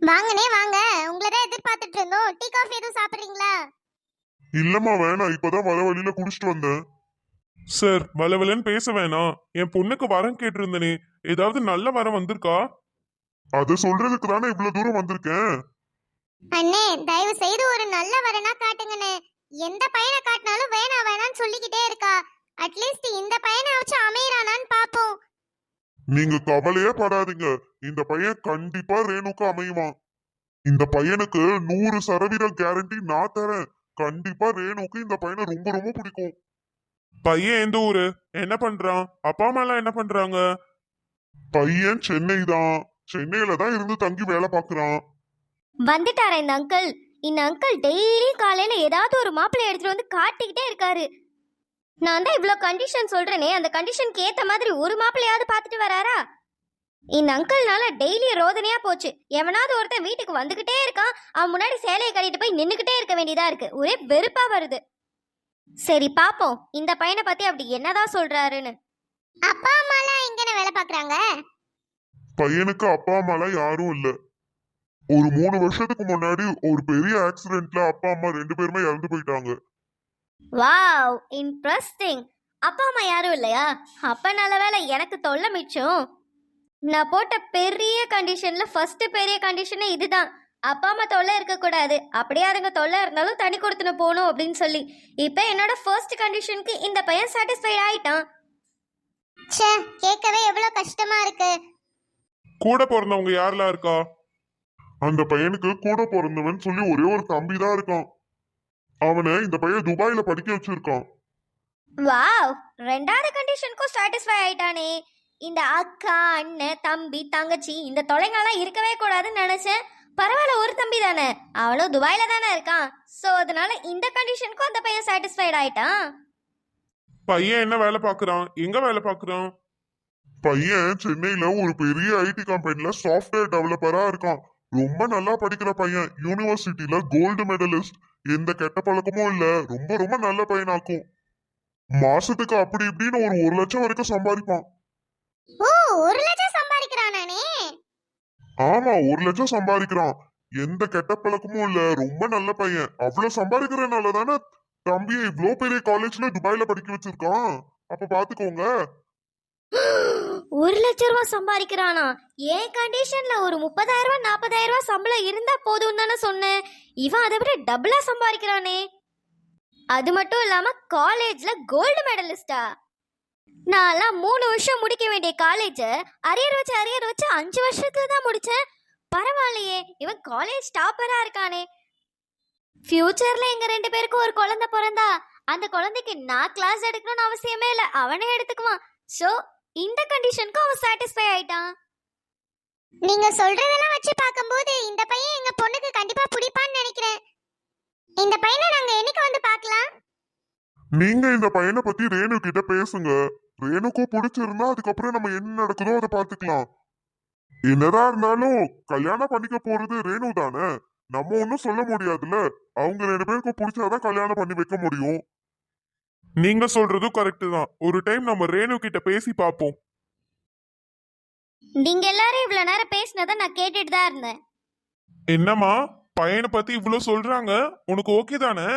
வாங்கனே வாங்க. உங்களை தான் எதிர்பார்த்துட்டு இருந்தோம். டீ காஃபி எதுவும் சாப்பிடுறீங்களா? இல்லம்மா வேணாம், இப்பதான் வர வழியில குடிச்சிட்டு வந்தேன். சார் வளவலன்னு பேச வேணாம். என் பொண்ணுக்கு வரம் கேட்டிருந்தனே, ஏதாவது நல்ல வரம் வந்திருக்கா? அத சொல்றதுக்கு தானே இவ்வளவு தூரம் வந்திருக்கேன். அண்ணே தயவு செய்து ஒரு நல்ல வரனா காட்டுங்கண்ணே. எந்த பையனை காட்டினாலும் வேணாம் வேணாம்னு சொல்லிக்கிட்டே இருக்கா. அட்லீஸ்ட் இந்த பையனை வச்சு அமையறானான்னு பாப்போம். நீங்க கவலையே படாதீங்க, இந்த பையன் கண்டிப்பா ரேணுக்கு அமையுவான். இந்த பையனுக்கு 100% கேரண்டி நான் தரேன். கண்டிப்பா ரேணுக்கு இந்த பையனை ரொம்ப ரொம்ப பிடிக்கும். பையன் எந்த ஊரு, என்ன பண்றான், அப்பா அம்மா எல்லாம் என்ன பண்றாங்க? பையன் சென்னை தான். சென்னையில தான் இருந்து தங்கி வேலை பாக்குறான். வந்துட்டாரா இந்த அங்கிள்? இந்த அங்கிள் டெய்லி காலையில ஏதாவது ஒரு மாப்பிள்ளை எடுத்துட்டு வந்து காட்டிக்கிட்டே இருக்காரு. நான் தான் இவ்வளோ கண்டிஷன் சொல்றேனே, அந்த கண்டிஷனுக்கு ஏத்த மாதிரி ஒரு மாப்பிள்ளையாவது பார்த்துட்டு வராரா? இந்த அங்கிள்னால டெய்லி ரோதனையா போச்சு. எவனாவது ஒருத்தன் வீட்டுக்கு வந்துகிட்டே இருக்கான், அவன் முன்னாடி சேலையை கட்டிட்டு போய் நின்னுக்கிட்டே இருக்க வேண்டியதா இருக்கு. ஒரே வெறுப்பா வருது. சரி பாப்போம் இந்த பையனை பத்தி அப்படி என்னதான் சொல்றாருன்னு. அப்பா அம்மாலாம் எங்கன வேலை பாக்குறாங்க? பையனுக்கு அப்பா அம்மாலாம் யாரும் இல்ல. ஒரு 3 வருஷத்துக்கு முன்னாடி ஒரு பெரிய ஆக்சிடென்ட்ல அப்பா அம்மா 2 பேருமே இறந்து போயிட்டாங்க. Wow, interesting. அப்பா அம்மா யாரும் இல்லையா? அப்ப நல்ல வேலை, எனக்கு தொல்லை மிச்சம். நான் போட்ட பெரிய கண்டிஷன்ல ஃபர்ஸ்ட் பெரிய கண்டிஷனே இதுதான். அப்பா அம்மா தொல்லை இருக்கக்கூடாது, அப்படியே அதுங்க தொல்லை இருந்தாலும் தனி கொடுத்துன்னு போகணும் அப்படின்னு சொல்லி. இப்போ என்னோட ஃபர்ஸ்ட் கண்டிஷனுக்கு இந்த பையன் சாட்டிஸ்ஃபைட் ஆயிட்டான். ச்சே, கேட்கவே எவ்வளவு கஷ்டமா இருக்கு. கூட பிறந்தவங்க யாரெல்லாம் இருக்கா? அந்த பையனுக்கு கூட பிறந்தவன் சொல்லி ஒரே ஒரு தம்பி தான் இருக்கான். அவனை இந்த பையன் துபாயில படிக்க வச்சிருக்கான். வாவ், ரெண்டாவது கண்டிஷனுக்கும் சாட்டிஸ்ஃபை ஆயிட்டானே. இந்த அக்கா அண்ணன் தம்பி தங்கச்சி இந்த தொலைங்கெல்லாம் இருக்கவே கூடாதுன்னு நினைச்சேன். பரவாயில்ல, ஒரு தம்பி தானே, அவனும் துபாயில தானே இருக்கான். ஸோ அதனால இந்த கண்டிஷனுக்கும் அந்த பையன் சாட்டிஸ்ஃபைட் ஆயிட்டான். பையன் என்ன வேலை பாக்குறான், எங்க வேலை பாக்குறான்? பையன் சென்னையில ஒரு பெரிய ஐடி கம்பெனில சாஃப்ட்வேர் டெவலப்பரா இருக்கான். ரொம்ப நல்லா படிக்கிற பையன், யூனிவர்சிட்டியில கோல்டு மெடலிஸ்ட். எந்த கெட்ட பழக்கமும் இல்ல, ரொம்ப ரொம்ப நல்ல பையனாக்கும். மாசத்துக்கு அப்படி இப்படின்னு ஒரு 1 லட்சம் வரைக்கும் சம்பாதிப்பான். ஓ, 1 லட்சம் சம்பாதிக்கிறானே. ஆமா, 1 லட்சம் சம்பாதிக்கிறான். எந்த கெட்ட பழக்கமும் இல்ல, ரொம்ப நல்ல பையன். அவ்வளவு சம்பாதிக்கிறதுனால தானே தம்பியை இவ்வளோ பெரிய காலேஜ்ல துபாயில படிக்க வச்சிருக்கான். அப்ப பாத்துக்கோங்க. 1 லட்சம் ரூபாய் சம்பாதிக்கிறானா? என் கண்டிஷன்ல ஒரு 30,000 40,000 சம்பளம் இருந்தா போதும் தானே சொன்னேன். இவன் அதை விட டபுளா சம்பாதிக்கிறானே. அது மட்டும் இல்லாம காலேஜ்ல கோல்டு மெடலிஸ்டா? நான்லாம் 3 வருஷம் முடிக்க வேண்டிய காலேஜ் அரியர் வச்சு 5 வருஷத்துல தான் முடிச்சேன். பரவாயில்லையே, இவன் காலேஜ் டாப்பரா இருக்கானே. ஃபியூச்சர்ல எங்க 2 பேருக்கும் ஒரு குழந்தை பிறந்தா அந்த குழந்தைக்கு நான் கிளாஸ் எடுக்கணும்னு அவசியமே இல்லை, அவனே எடுத்துக்குவான். ஸோ இந்த கண்டிஷனுக்கு அவன் சாட்டிஸ்ஃபை ஆயிட்டான். நீங்க சொல்றதெல்லாம் வச்சு பார்க்கும்போது இந்த பையன் எங்க பொண்ணுக்கு கண்டிப்பா பிடிப்பான்னு நினைக்கிறேன். இந்த பையனை நாங்க என்னைக்கு வந்து பார்க்கலாம்? நீங்க இந்த பையனை பத்தி ரேணு கிட்ட பேசுங்க. ரேணுக்கும் பிடிச்சிருந்தா அதுக்கப்புறம் நம்ம என்ன நடக்குதோ அதை பாத்துக்கலாம். என்னதான் இருந்தாலும் கல்யாணம் பண்ணிக்க போறது ரேணு தானே, நம்ம ஒன்னும் சொல்ல முடியாதுல்ல. அவங்க 2 பேருக்கும் பிடிச்சாதான் கல்யாணம் பண்ணி வைக்க முடியும். நீங்க சொல்றதும் கரெக்ட் தான். ஒரு டைம் நம்ம ரேணு கிட்ட பேசி பாப்போம். நீங்க எல்லாரும் இவ்வளவு நேரம் பேசினதை நான் கேட்டுட்டு தான் இருந்தேன். என்னம்மா, பையனை பத்தி இவ்வளவு சொல்றாங்க, உனக்கு ஓகே தானே?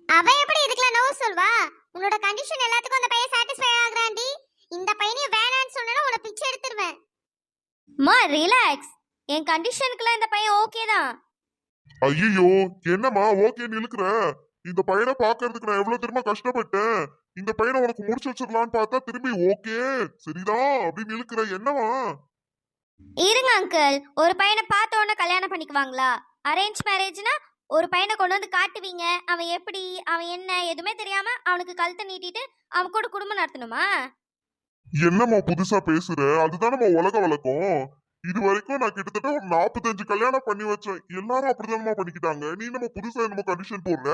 அவ எப்படி இதுக்குலாம் நோ சொல்வா? உன்னோட கண்டிஷன் எல்லாத்துக்கும் அந்த பையன் சாட்டிஸ்ஃபை ஆகுறான்டி. இந்த பையனை வேணான்னு சொன்னா உன பிச்சை எடுத்துருவேன். மா ரிலாக்ஸ், என் கண்டிஷனுக்குலாம் இந்த பையன் ஓகே தான். ஐயோ, என்னம்மா ஓகேன்னு இழுக்கிற? இந்த பையனை பாக்குறதுக்கு நான் எவ்வளவு திரும்ப கஷ்டப்பட்டேன். இந்த பையனை உனக்கு முடிச்சு வச்சிடலான்னு பார்த்தா திரும்பி ஓகே சரிதான் அப்படின்னு இழுக்கிற, என்னவா? இருங்க அங்கிள், ஒரு பையனை பார்த்த உடனே கல்யாணம் பண்ணிக்குவாங்களா? அரேஞ்ச் மேரேஜ்னா ஒரு பையனை கொண்டு வந்து காட்டுவீங்க, அவன் எப்படி அவன் என்ன எதுவுமே தெரியாம அவனுக்கு கழுத்தை நீட்டிட்டு அவன் கூட குடும்பம் நடத்தணுமா? என்னம்மா புதுசா பேசுற? அதுதானம்மா உலக வழக்கம். இது வரைக்கும் நான் கிட்டத்தட்ட ஒரு 45 கல்யாணம் பண்ணி வச்சேன். எல்லாரும் அப்படிதானமா பண்ணிக்கிட்டாங்க. நீ நம்ம புதுசா என்னமோ கண்டிஷன் போடுற?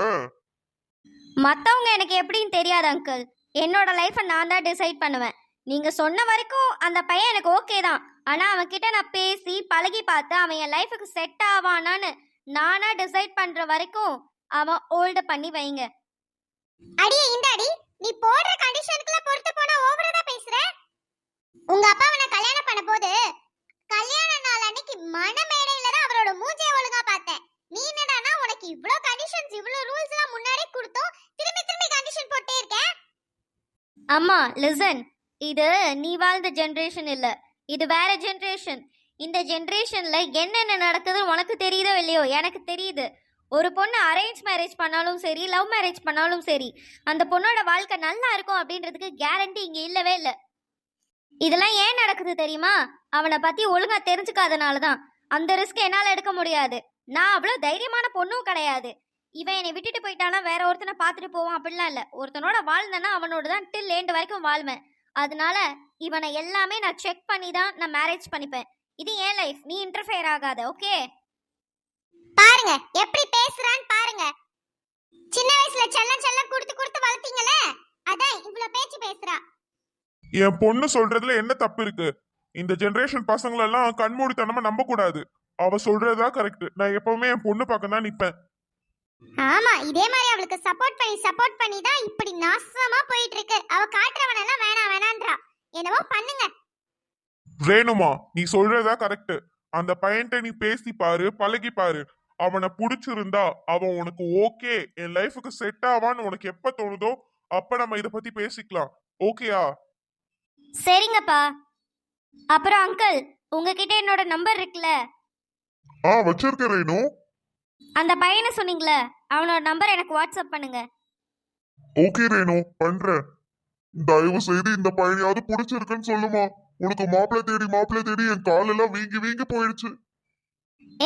மற்றவங்க எனக்கு எப்படின்னு தெரியாது அங்கிள், என்னோட லைஃப்பை நான் தான் டிசைட் பண்ணுவேன். நீங்க சொன்ன வரைக்கும் அந்த பையன் எனக்கு ஓகே தான். ஆனா அவன் கிட்ட நான் பேசி பழகி பார்த்து அவன் என் லைஃபுக்கு செட் ஆவானான்னு நானா டிசைட் பண்ற வரைக்கும் அவன் ஓல்டு பண்ணி வைங்க. அடியே இந்த அடி, நீ போடுற கண்டிஷனுக்குள்ள பொறுத்து போனா ஓவரா தான் பேசுற. உங்க அப்பா அவனை கல்யாணம் பண்ண போது கல்யாண நாள் அன்னைக்கு மணமேடையில தான் அம்மா லிசன், இது நீ வாழ்ந்த ஜென்ரேஷன் இல்ல, இது வேற ஜென்ரேஷன். இந்த ஜென்ரேஷன்ல என்னென்ன நடக்குதுன்னு உனக்கு தெரியுதோ இல்லையோ, எனக்கு தெரியுது. ஒரு பொண்ணு அரேஞ்ச் மேரேஜ் பண்ணாலும் சரி, லவ் மேரேஜ் பண்ணாலும் சரி, அந்த பொண்ணோட வாழ்க்கை நல்லா இருக்கும் அப்படின்றதுக்கு கேரண்டி இங்க இல்லவே இல்லை. இதெல்லாம் ஏன் நடக்குது தெரியுமா? அவனை பத்தி ஒழுங்கா தெரிஞ்சுக்காதனால தான். அந்த ரிஸ்க் என்னால எடுக்க முடியாது. நான் அவ்வளோ தைரியமான பொண்ணும் கிடையாது. இவன் என்னை விட்டுட்டு போயிட்டானா வேற ஒருத்தனை பார்த்துட்டு போவான் அப்படிலாம் இல்லை. ஒருத்தனோட வாழ்ந்தேன்னா அவனோட தான் டில் எண்ட் வரைக்கும் வாழ்வேன். அதனால இவனை எல்லாமே நான் செக் பண்ணி தான் நான் மேரேஜ் பண்ணிப்பேன். இது ஏன் லைஃப், நீ இன்டர்ஃபியர் ஆகாத, ஓகே? பாருங்க எப்படி பேசுறான்னு பாருங்க. சின்ன வயசுல செல்லம் செல்லம் கொடுத்து கொடுத்து வளர்த்தீங்களே, அதான் இவ்ளோ பேச்சு பேசுறா. என் பொண்ணு சொல்றதுல என்ன தப்பு இருக்கு? இந்த ஜெனரேஷன் பசங்களெல்லாம் கண்மூடித்தனமா நம்ப கூடாது. அவ சொல்றதுதான் கரெக்ட். நான் எப்பவுமே என் பொண்ணு பக்கம் தான் நிப்பேன். ஆமா, இதே மாதிரி அவளுக்கு சப்போர்ட் பண்ணி தான் இப்படி நாசமா போயிட்டு இருக்கு. அவ காட்டுறவனெல்லாம் வேணாம் வேணான்றா. என்னவோ பண்ணுங்க. ரேணுமா, நீ சொல்றதா கரெக்ட். அந்த பையன்ட்ட நீ பேசி பாரு, பழகி பாரு. அவனை பிடிச்சிருந்தா அவன் உனக்கு ஓகே, என் லைஃபுக்கு செட் ஆவான்னு உனக்கு எப்ப தோணுதோ அப்ப நம்ம இத பத்தி பேசிக்கலாம். ஓகேயா? சரிங்கப்பா. அப்புறம் அங்கிள், உங்ககிட்ட என்னோட நம்பர் இருக்குல்ல? வச்சிருக்க ரேணு. அந்த பையனை சொன்னீங்களே, அவனோட நம்பர் எனக்கு வாட்ஸ்அப் பண்ணுங்க. ஓகே ரேணு, பண்றேன். தயவு செய்து இந்த பையனையாவது பிடிச்சிருக்குன்னு சொல்லுமா. உனக்கு மாப்பிள்ளை தேடி என் கால் எல்லாம் வீங்கி வீங்கி போயிடுச்சு.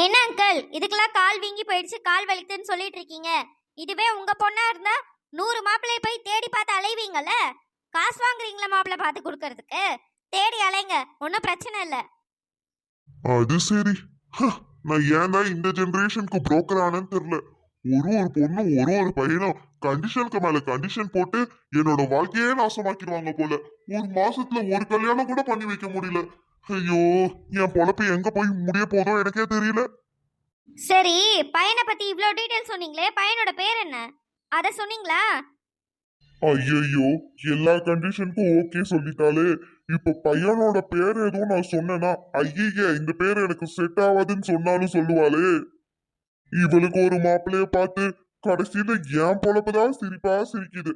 என்ன அங்கிள், இதுக்கெல்லாம் கால் வீங்கி போயிடுச்சு, கால் வலிக்குதுன்னு சொல்லிட்டு இருக்கீங்க? இதுவே உங்க பொண்ணா இருந்தா 100 மாப்பிள்ளைய போய் தேடி பார்த்து அலைவீங்கல்ல? காசு வாங்குறீங்களா மாப்பிள்ளை பார்த்து கொடுக்கறதுக்கு? தேடி அலைங்க, ஒன்றும் பிரச்சனை இல்லை. அது சரி. நான் ஏன் தான் இந்த ஜெனரேஷனுக்கு புரோக்கர் ஆனேன்னு தெரியல. ஒரு பொண்ணும் ஒரு பையனும் கண்டிஷனுக்கு மேல கண்டிஷன் போட்டு என்னோட வாழ்க்கையே நாசமாக்கிடுவாங்க போல. ஒரு மாசத்துல ஒரு கல்யாணம் கூட பண்ணி வைக்க முடியல. ஐயோ, என் பொழப்பு எங்க போய் முடிய போதோ எனக்கே தெரியல. சரி, பையனை பத்தி இவ்ளோ டீடைல் சொன்னீங்களே, பையனோட பேர் என்ன, அத சொன்னீங்களா? ஐயோ, எல்லா கண்டிஷனுக்கும் ஓகே சொல்லிட்டாலே. இப்ப பையனோட பேர் எதுவும் நான் சொன்னேன்னா, ஐய இந்த பேர் எனக்கு செட் ஆகாதுன்னு சொன்னாலும் சொல்லுவாளே. இவளுக்கு ஒரு மாப்பிள்ளைய பார்த்து கடைசியில என் பொழப்புதான் சிரிப்பா சிரிக்குது.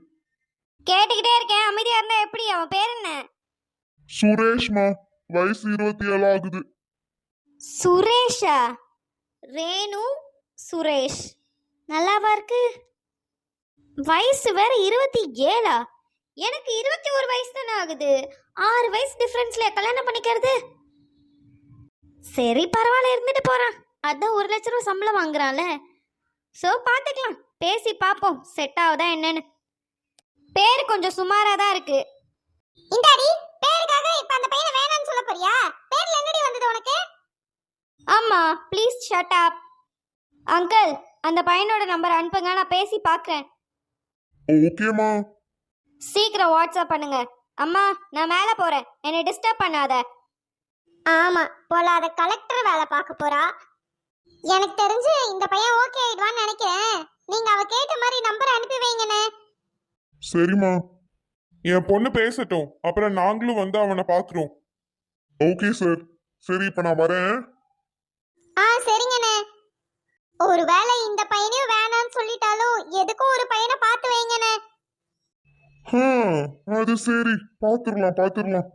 கேட்டுக்கிட்டே இருக்கேன், அமைதியா இருந்தா எப்படி? அவன் பேர் என்ன? சுரேஷ்மா, வயசு 27 ஆகுது. சுரேஷா? ரேணு சுரேஷ், நல்லாவா இருக்கு? வயசு வேற 27. எனக்கு 21 வயசு தானே ஆகுது. 6 வயசு டிஃபரன்ஸ்ல கல்யாணம் பண்ணிக்கிறது. சரி பரவாயில்ல, இருந்துட்டு போறான். அதான் 1 லட்ச ரூபா சம்பளம் வாங்குறான்ல. ஸோ பார்த்துக்கலாம், பேசி பார்ப்போம் செட் ஆகுதா என்னன்னு. பேர் கொஞ்சம் சுமாரா தான் இருக்கு. இந்தாடி, பேருக்காக இப்ப அந்த பையனை வேணாம்னு சொல்ல போறியா? பேர்ல என்னடி வந்தது உனக்கு? ஆமா, ப்ளீஸ் ஷட் அப். அங்கிள், அந்த பையனோட நம்பர் அனுப்புங்க, நான் பேசி பார்க்குறேன். ஓகேமா. சீக்கிரம் வாட்ஸ்அப் பண்ணுங்க. அம்மா, நான் மேலே போறேன், என்னை டிஸ்டர்ப் பண்ணாத. ஆமா, போலாத கலெக்டர் வேலை பார்க்க போறா. எனக்கு தெரிஞ்சு இந்த பையன் ஓகே ஆயிடுவான்னு நினைக்கிறேன். நீங்க அவ கேட்ட மாதிரி நம்பர் அனுப்பி வைங்கண்ணே. சரிம்மா, என் பொண்ணு பேசட்டும், அப்புறம் நாங்களும் வந்து அவனை பாக்குறோம். Okay sir. சரி, இப்ப நான் வரேன். சரிங்கண்ணே. ஒருவேளை இந்த பையனையும் வேணாம்னு சொல்லிட்டாலும் எதுக்கும் ஒரு பையனை பார்த்து வைங்கண்ணே. அது சரி, பாத்துடலாம்.